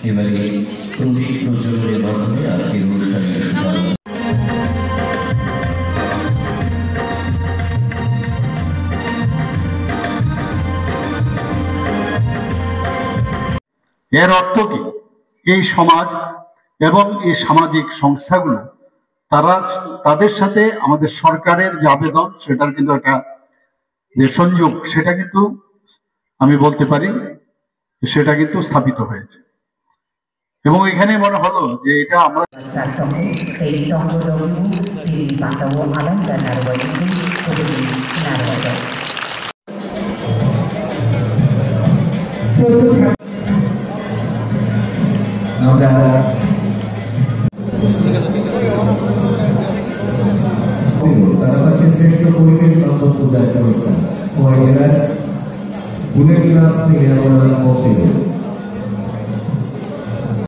এবারে প্রদীপ প্রজ্বলনের মাধ্যমে আজকের অনুষ্ঠানের শুভারম্ভ। এর অর্থ কি? এই সমাজ এবং এই সামাজিক সংস্থাগুলো তাদের সাথে আমাদের সরকারের যে আবেদন, সেটার কিন্তু একটা যে সংযোগ, সেটা কিন্তু আমি বলতে পারি সেটা কিন্তু স্থাপিত হয়েছে। এবং এখানে মনে হলো যে এটা আমরা শ্রেষ্ঠ পরিবেশ বান্ধব পূজার অনুষ্ঠান জেলার বুলেটগ্রাম থেকে